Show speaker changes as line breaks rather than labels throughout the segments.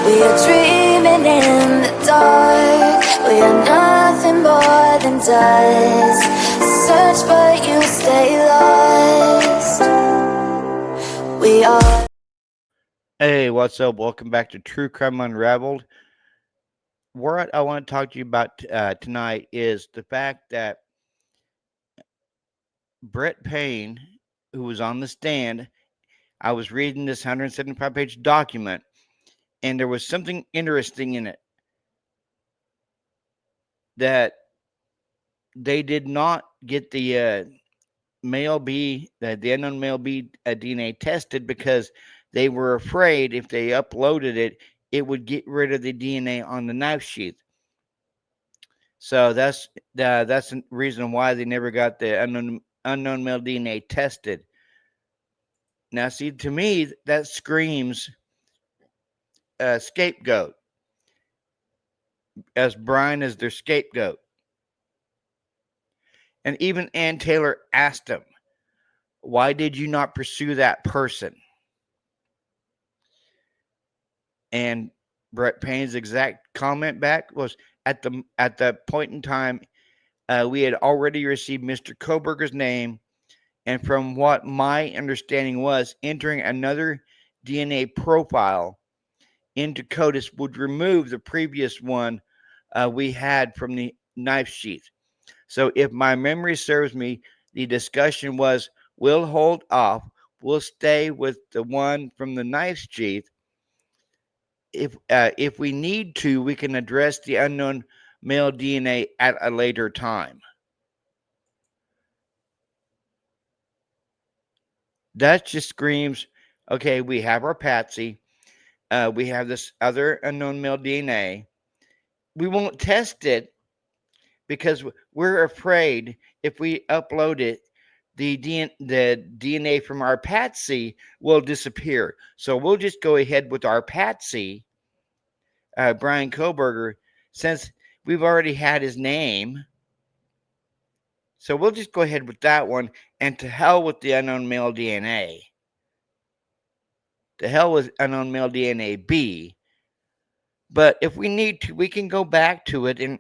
We are dreaming in the dark. We are nothing more than dust. Search but you stay lost. We are.
Hey, what's up? Welcome back to True Crime Unraveled. What I want to talk to you about tonight is the fact that Brett Payne, who was on the stand, I was reading this 175-page document, and there was something interesting in it that they did not get the the unknown male B DNA tested because they were afraid if they uploaded it, it would get rid of the DNA on the knife sheath. So that's the reason why they never got the unknown male DNA tested. Now, see, to me, that screams scapegoat, as Brian is their scapegoat. And even Ann Taylor asked him, "Why did you not pursue that person?" And Brett Payne's exact comment back was, "At the point in time, we had already received Mr. Koberger's name. And from what my understanding was, entering another DNA profile into CODIS would remove the previous one we had from the knife sheath. So if my memory serves me, the discussion was, we'll hold off. We'll stay with the one from the knife sheath. If we need to, we can address the unknown male DNA at a later time." That just screams, okay, we have our Patsy. We have this other unknown male DNA. We won't test it because we're afraid if we upload it, the DNA from our Patsy will disappear. So we'll just go ahead with our Patsy, Brian Koberger, since we've already had his name. So we'll just go ahead with that one, and to hell with the unknown male DNA. To hell with unknown male DNA B. But if we need to, we can go back to it and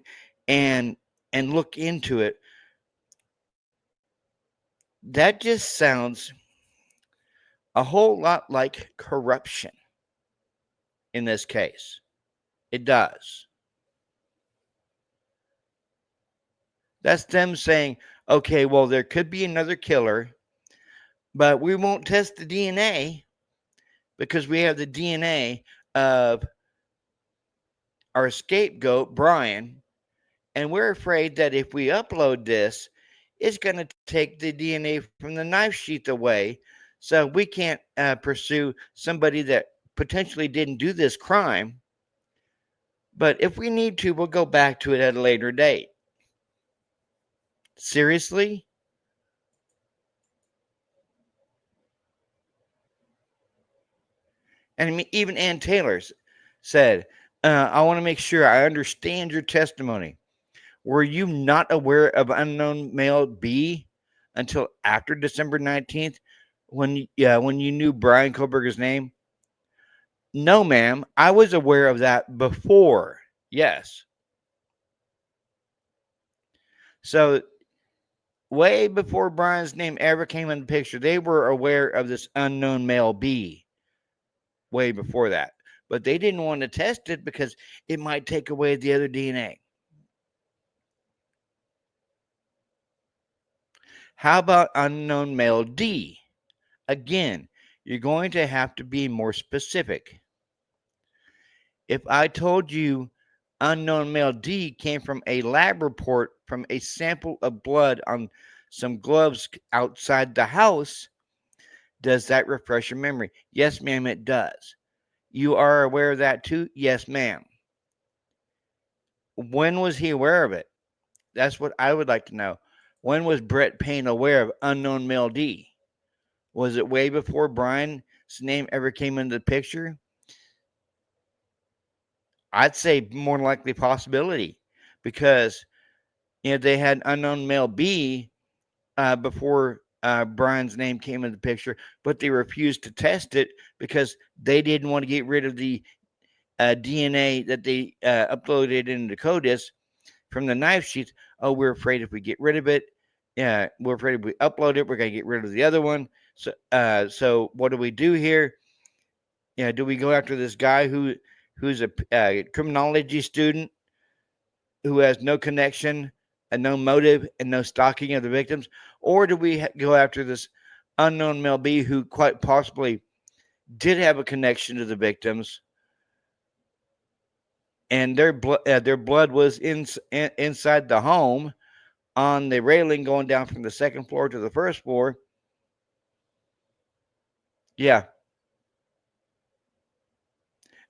and look into it. That just sounds a whole lot like corruption in this case. It does. That's them saying, okay, well, there could be another killer, but we won't test the DNA because we have the DNA of our scapegoat, Brian, and we're afraid that if we upload this, it's going to take the DNA from the knife sheath away. So we can't pursue somebody that potentially didn't do this crime. But if we need to, we'll go back to it at a later date. Seriously? And I mean, even Ann Taylor said, I want to make sure I understand your testimony. Were you not aware of unknown male B until after December 19th when you knew Brian Koberger's name? No, ma'am. I was aware of that before. Yes. So way before Brian's name ever came in the picture, they were aware of this unknown male B way before that. But they didn't want to test it because it might take away the other DNA. How about unknown male D? Again, you're going to have to be more specific. If I told you unknown male D came from a lab report from a sample of blood on some gloves outside the house, does that refresh your memory? Yes, ma'am, it does. You are aware of that too? Yes, ma'am. When was he aware of it? That's what I would like to know. When was Brett Payne aware of unknown male D? Was it way before Brian's name ever came into the picture? I'd say more likely possibility because they had unknown male B before Brian's name came into the picture, but they refused to test it because they didn't want to get rid of the DNA that they uploaded into CODIS from the knife sheaths. Oh, we're afraid if we get rid of it, yeah, we're afraid if we upload it, we're going to get rid of the other one. So what do we do here? Yeah, do we go after this guy who's a criminology student who has no connection and no motive and no stalking of the victims, or do we go after this unknown male B who quite possibly did have a connection to the victims, and their blood was inside the home on the railing going down from the second floor to the first floor? Yeah,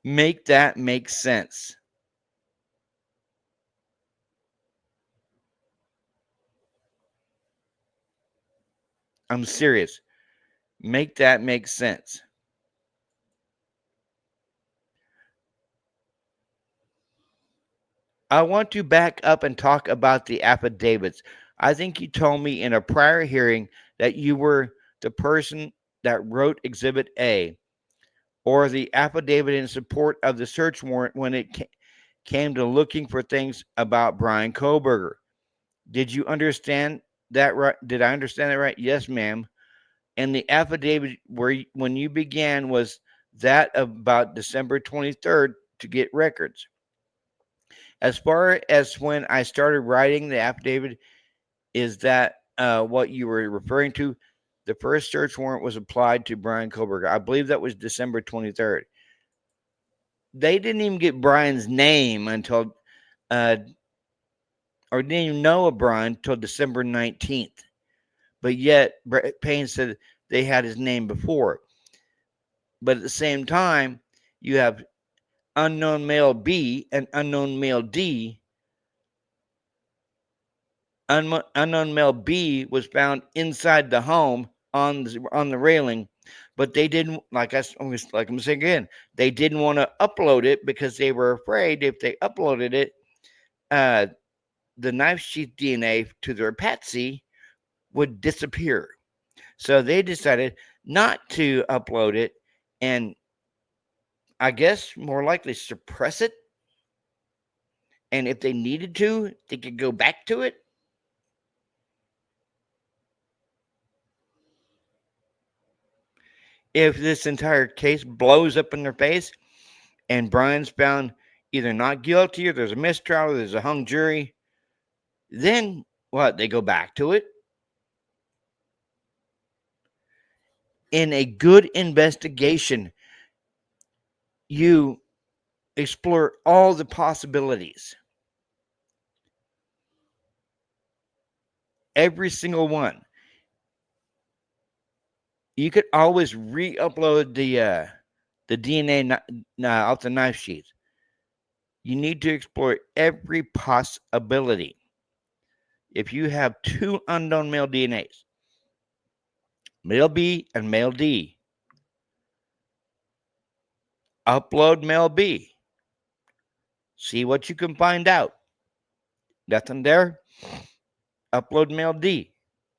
make that make sense. I'm serious. Make that make sense. I want to back up and talk about the affidavits. I think you told me in a prior hearing that you were the person that wrote Exhibit A, or the affidavit in support of the search warrant when it came to looking for things about Brian Koberger. Did you understand that right? Did I understand that right? Yes, ma'am. And the affidavit when you began was that about December 23rd to get records. As far as when I started writing the affidavit, is that what you were referring to? The first search warrant was applied to Brian Koberger. I believe that was December 23rd. They didn't even get Brian's name until, or didn't even know of Brian until December 19th. But yet, Payne said they had his name before. But at the same time, you have unknown male B and unknown male D. Unknown male B was found inside the home on the railing, but they didn't, like I'm saying again, they didn't want to upload it because they were afraid if they uploaded it, uh, the knife sheath DNA to their patsy would disappear. So they decided not to upload it, and I guess more likely suppress it. And if they needed to, they could go back to it. If this entire case blows up in their face and Brian's found either not guilty or there's a mistrial or there's a hung jury, then what? They go back to it. In a good investigation, you explore all the possibilities, every single one. You could always re-upload the DNA off the knife sheath. You need to explore every possibility. If you have two unknown male DNAs, male B and male D, upload male B. See what you can find out. Nothing there. Upload male D.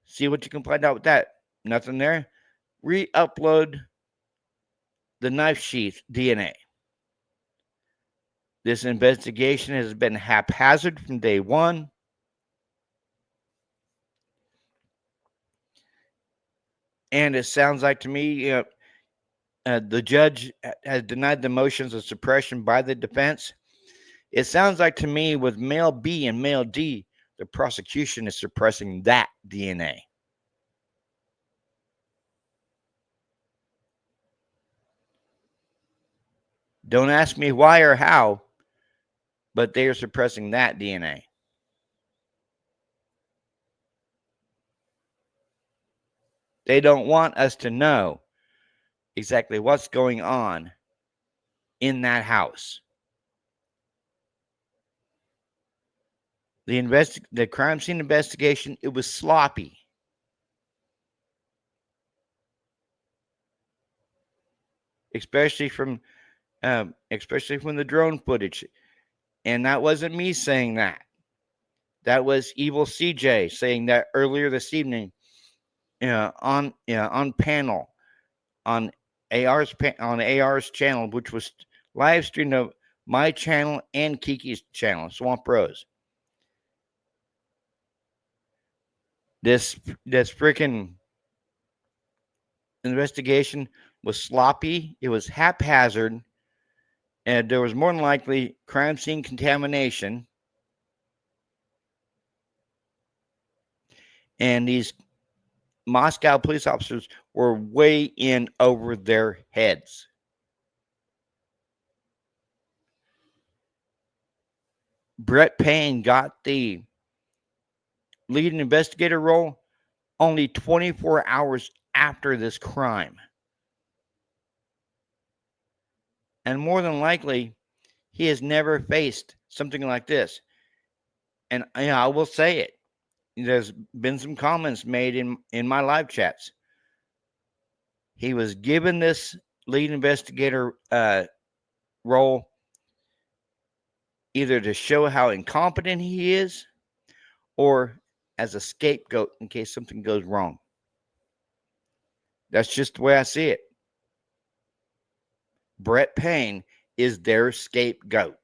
See what you can find out with that. Nothing there. Re-upload the knife sheath DNA. This investigation has been haphazard from day one. And it sounds like to me, the judge has denied the motions of suppression by the defense. It sounds like to me with male B and male D, the prosecution is suppressing that DNA. Don't ask me why or how, but they are suppressing that DNA. They don't want us to know exactly what's going on in that house. The crime scene investigation, it was sloppy. Especially from the drone footage. And that wasn't me saying that. That was Evil CJ saying that earlier this evening on panel on AR's channel, which was live stream of my channel and Kiki's channel, Swamp Rose. This freaking investigation was sloppy. It was haphazard, and there was more than likely crime scene contamination. And these Moscow police officers were way in over their heads. Brett Payne got the lead investigator role only 24 hours after this crime. And more than likely, he has never faced something like this. And I will say it. There's been some comments made in my live chats. He was given this lead investigator role either to show how incompetent he is or as a scapegoat in case something goes wrong. That's just the way I see it. Brett Payne is their scapegoat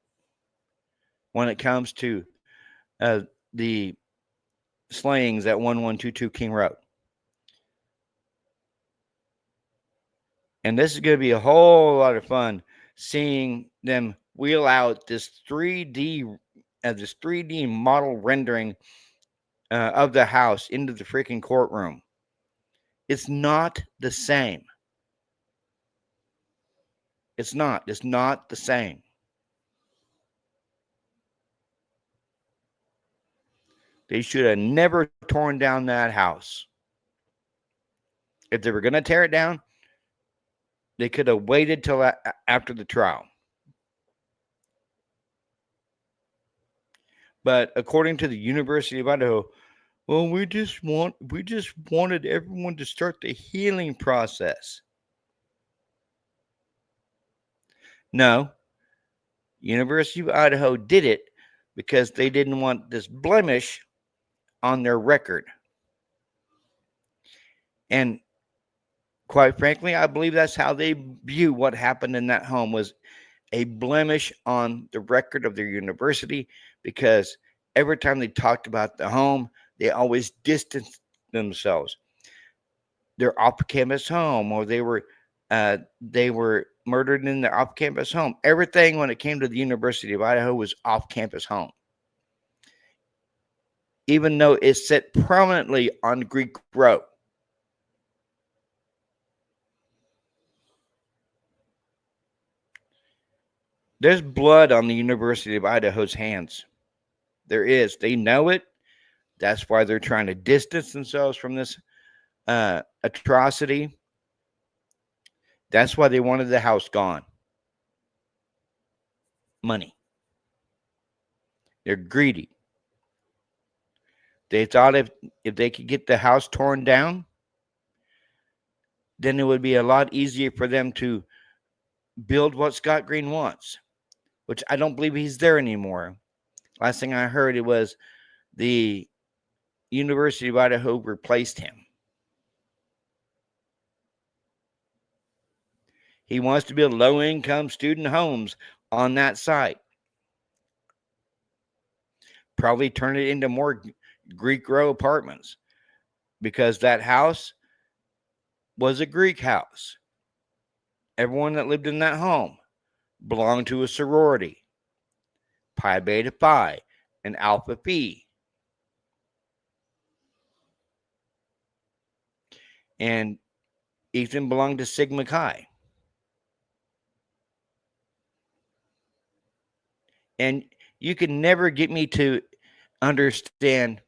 when it comes to the slayings at 1122 King Road. And this is going to be a whole lot of fun seeing them wheel out this 3D model rendering of the house into the freaking courtroom. It's not the same. It's not. It's not the same. They should have never torn down that house. If they were going to tear it down, they could have waited till after the trial. But according to the University of Idaho, well, we just wanted everyone to start the healing process. No, University of Idaho did it because they didn't want this blemish on their record. And quite frankly, I believe that's how they view what happened in that home was a blemish on the record of their university, because every time they talked about the home, they always distanced themselves. Their off-campus home, or they were murdered in their off-campus home. Everything when it came to the University of Idaho was off-campus home, even though it's set prominently on Greek Road. There's blood on the University of Idaho's hands. There is. They know it. That's why they're trying to distance themselves from this atrocity. That's why they wanted the house gone. Money. They're greedy. They thought if they could get the house torn down, then it would be a lot easier for them to build what Scott Green wants, which I don't believe he's there anymore. Last thing I heard, it was the University of Idaho replaced him. He wants to build low-income student homes on that site. Probably turn it into more Greek Row apartments, because that house was a Greek house. Everyone that lived in that home belonged to a sorority, Pi Beta Phi and Alpha Phi. And Ethan belonged to Sigma Chi. And you can never get me to understand,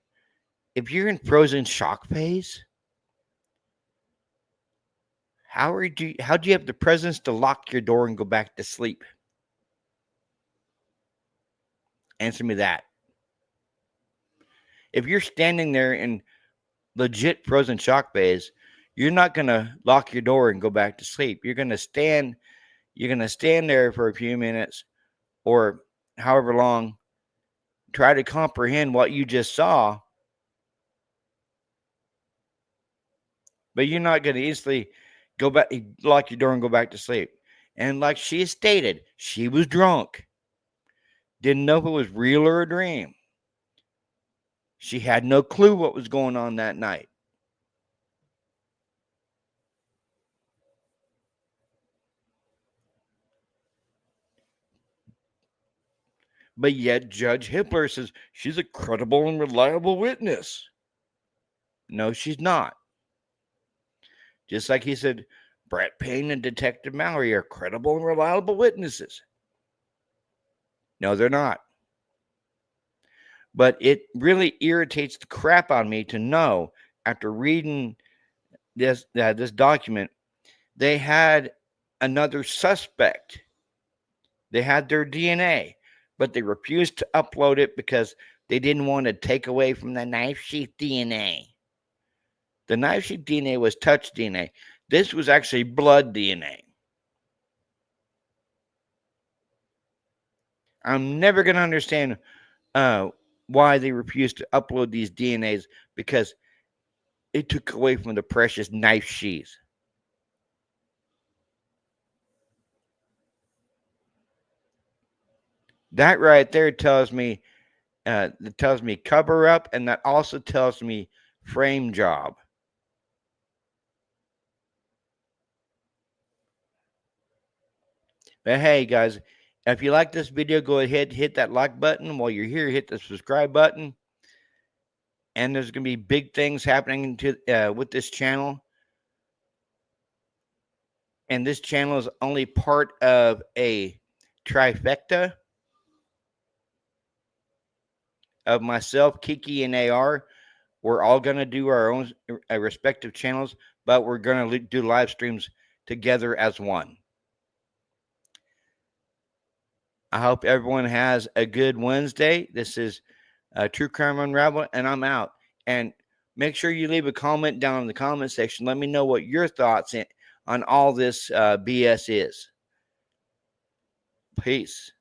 if you're in frozen shock phase, how do you have the presence to lock your door and go back to sleep? Answer me that. If you're standing there in legit frozen shock phase, you're not going to lock your door and go back to sleep. You're going to stand there for a few minutes or however long, try to comprehend what you just saw, but you're not going to instantly go back, lock your door and go back to sleep. And like she stated, she was drunk. Didn't know if it was real or a dream. She had no clue what was going on that night. But yet Judge Hippler says she's a credible and reliable witness. No, she's not. Just like he said, Brett Payne and Detective Mallory are credible and reliable witnesses. No, they're not. But it really irritates the crap out of me to know, after reading this document, they had another suspect. They had their DNA, but they refused to upload it because they didn't want to take away from the knife sheath DNA. The knife sheath DNA was touch DNA. This was actually blood DNA. I'm never going to understand why they refused to upload these DNAs, because it took away from the precious knife sheath. That right there tells me cover up, and that also tells me frame job. But hey, guys, if you like this video, go ahead, hit that like button. While you're here, hit the subscribe button. And there's going to be big things happening with this channel. And this channel is only part of a trifecta of myself, Kiki, and AR. We're all going to do our own respective channels, but we're going to do live streams together as one. I hope everyone has a good Wednesday. This is True Crime Unraveled, and I'm out. And make sure you leave a comment down in the comment section. Let me know what your thoughts on all this BS is. Peace.